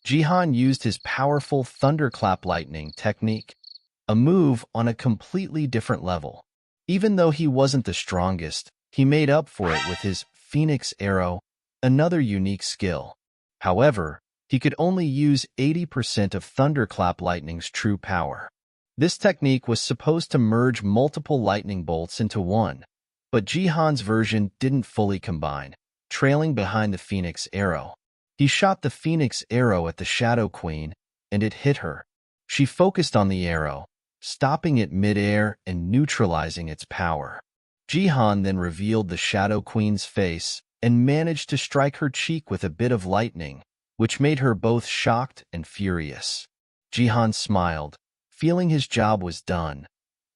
JiHan used his powerful thunderclap lightning technique, a move on a completely different level. Even though he wasn't the strongest, he made up for it with his Phoenix Arrow, another unique skill. However, he could only use 80% of thunderclap lightning's true power. This technique was supposed to merge multiple lightning bolts into one, but JiHan's version didn't fully combine, trailing behind the Phoenix Arrow. He shot the Phoenix Arrow at the Shadow Queen, and it hit her. She focused on the arrow, stopping it mid-air and neutralizing its power. JiHan then revealed the Shadow Queen's face and managed to strike her cheek with a bit of lightning, which made her both shocked and furious. JiHan smiled, feeling his job was done,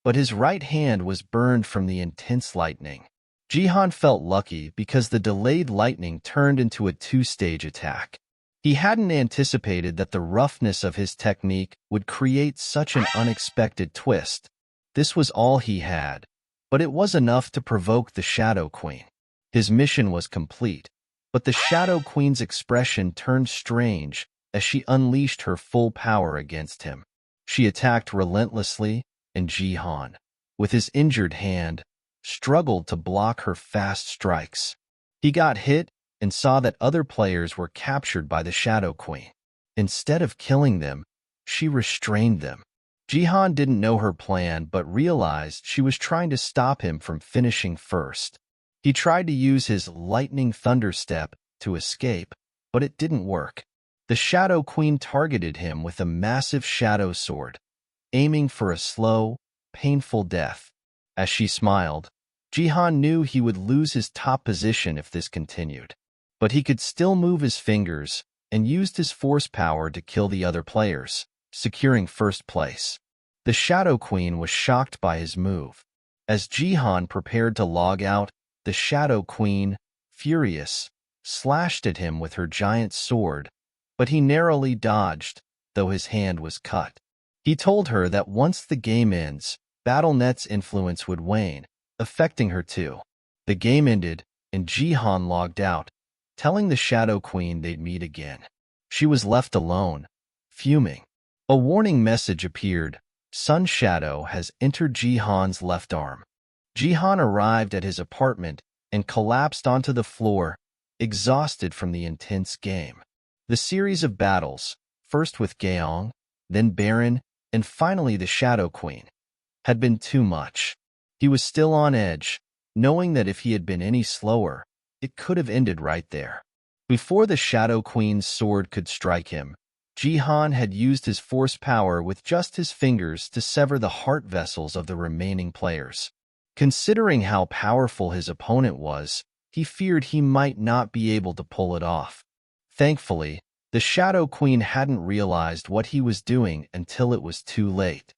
but his right hand was burned from the intense lightning. JiHan felt lucky because the delayed lightning turned into a two-stage attack. He hadn't anticipated that the roughness of his technique would create such an unexpected twist. This was all he had, but it was enough to provoke the Shadow Queen. His mission was complete, but the Shadow Queen's expression turned strange as she unleashed her full power against him. She attacked relentlessly, and JiHan, with his injured hand, struggled to block her fast strikes. He got hit and saw that other players were captured by the Shadow Queen. Instead of killing them, she restrained them. JiHan didn't know her plan but realized she was trying to stop him from finishing first. He tried to use his lightning thunder step to escape, but it didn't work. The Shadow Queen targeted him with a massive shadow sword, aiming for a slow, painful death. As she smiled, JiHan knew he would lose his top position if this continued. But he could still move his fingers and used his force power to kill the other players, securing first place. The Shadow Queen was shocked by his move. As JiHan prepared to log out, the Shadow Queen, furious, slashed at him with her giant sword, but he narrowly dodged, though his hand was cut. He told her that once the game ends, BattleNet's influence would wane, affecting her too. The game ended, and JiHan logged out, telling the Shadow Queen they'd meet again. She was left alone, fuming. A warning message appeared. Sun Shadow has entered JiHan's left arm. JiHan arrived at his apartment and collapsed onto the floor, exhausted from the intense game. The series of battles, first with Gaong, then Baron, and finally the Shadow Queen, had been too much. He was still on edge, knowing that if he had been any slower, it could have ended right there. Before the Shadow Queen's sword could strike him, JiHan had used his force power with just his fingers to sever the heart vessels of the remaining players. Considering how powerful his opponent was, he feared he might not be able to pull it off. Thankfully, the Shadow Queen hadn't realized what he was doing until it was too late.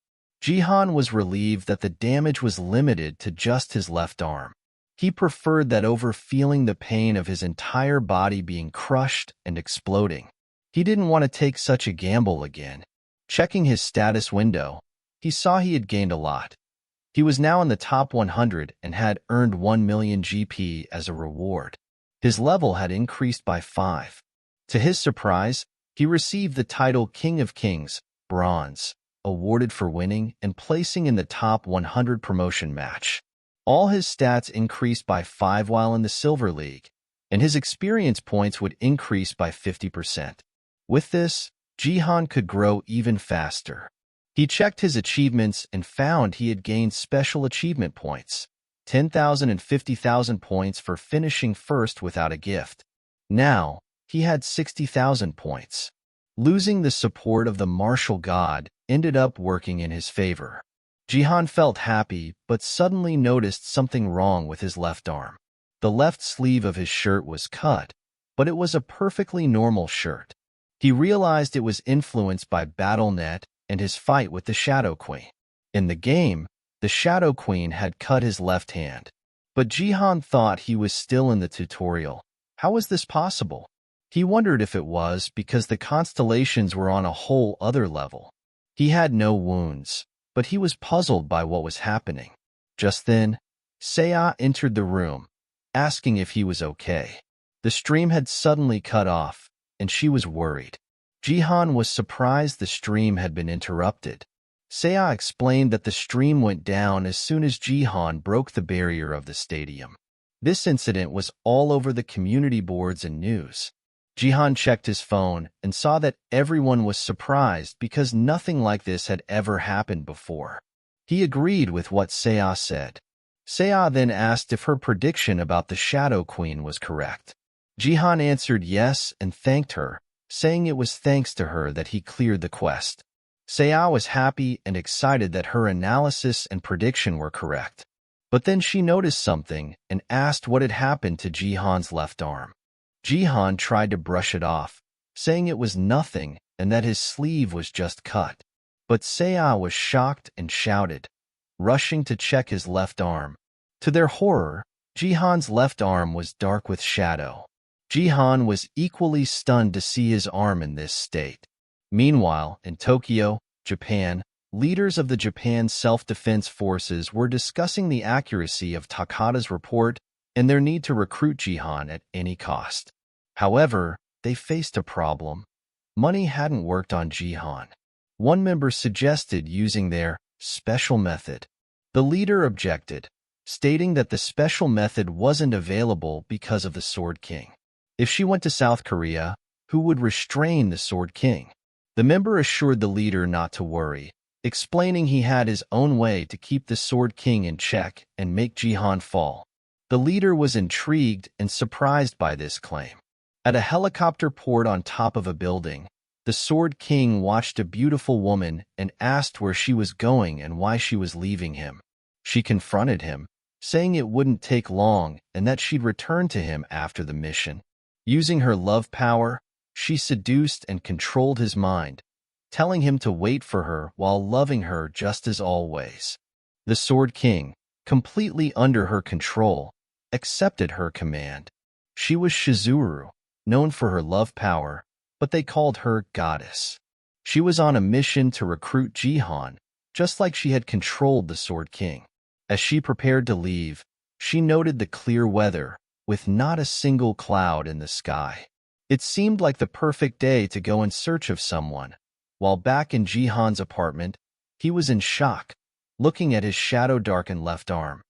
JiHan was relieved that the damage was limited to just his left arm. He preferred that over feeling the pain of his entire body being crushed and exploding. He didn't want to take such a gamble again. Checking his status window, he saw he had gained a lot. He was now in the top 100 and had earned 1 million GP as a reward. His level had increased by 5. To his surprise, he received the title King of Kings, Bronze, awarded for winning and placing in the top 100 promotion match. All his stats increased by 5 while in the Silver League, and his experience points would increase by 50%. With this, JiHan could grow even faster. He checked his achievements and found he had gained special achievement points, 10,000 and 50,000 points for finishing first without a gift. Now, he had 60,000 points. Losing the support of the martial god ended up working in his favor. JiHan felt happy, but suddenly noticed something wrong with his left arm. The left sleeve of his shirt was cut, but it was a perfectly normal shirt. He realized it was influenced by BattleNet and his fight with the Shadow Queen. In the game, the Shadow Queen had cut his left hand. But JiHan thought he was still in the tutorial. How was this possible? He wondered if it was because the constellations were on a whole other level. He had no wounds, but he was puzzled by what was happening. Just then, Saya entered the room, asking if he was okay. The stream had suddenly cut off, and she was worried. Jihan was surprised the stream had been interrupted. Saya explained that the stream went down as soon as Jihan broke the barrier of the stadium. This incident was all over the community boards and news. Jihan checked his phone and saw that everyone was surprised because nothing like this had ever happened before. He agreed with what Saya said. Saya then asked if her prediction about the Shadow Queen was correct. Jihan answered yes and thanked her, saying it was thanks to her that he cleared the quest. Saya was happy and excited that her analysis and prediction were correct. But then she noticed something and asked what had happened to Jihan's left arm. Jihan tried to brush it off, saying it was nothing and that his sleeve was just cut. But Saya was shocked and shouted, rushing to check his left arm. To their horror, Jihan's left arm was dark with shadow. Jihan was equally stunned to see his arm in this state. Meanwhile, in Tokyo, Japan, leaders of the Japan Self-Defense Forces were discussing the accuracy of Takada's report and their need to recruit Jihan at any cost. However, they faced a problem. Money hadn't worked on Jihan. One member suggested using their special method. The leader objected, stating that the special method wasn't available because of the Sword King. If she went to South Korea, who would restrain the Sword King? The member assured the leader not to worry, explaining he had his own way to keep the Sword King in check and make Jihan fall. The leader was intrigued and surprised by this claim. At a helicopter port on top of a building, the Sword King watched a beautiful woman and asked where she was going and why she was leaving him. She confronted him, saying it wouldn't take long and that she'd return to him after the mission. Using her love power, she seduced and controlled his mind, telling him to wait for her while loving her just as always. The Sword King, completely under her control, accepted her command. She was Shizuru, known for her love power, but they called her Goddess. She was on a mission to recruit Jihan, just like she had controlled the Sword King. As she prepared to leave, she noted the clear weather, with not a single cloud in the sky. It seemed like the perfect day to go in search of someone. While back in Jihan's apartment, he was in shock, looking at his shadow-darkened left arm.